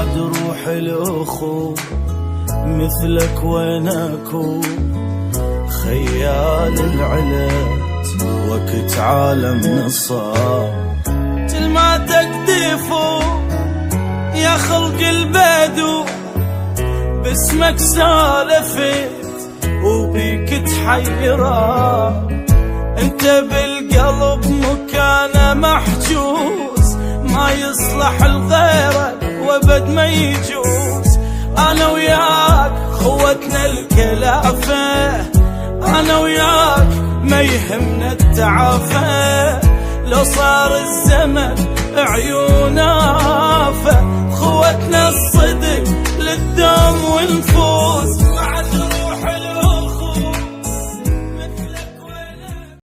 بعد روح الأخو مثلك وينكو خيال العلت وقت عالم نصاب كل ما تقدفوا يا خلق البدو باسمك سالفت وبيك تحيرا انت بالقلب مكانه محجوز ما يصلح لغيرك وابد ما يجوز انا وياك خوتنا الكلافه انا وياك ما يهمنا التعافى لو صار الزمن عيونافه خوتنا الصدق للدم والنفوس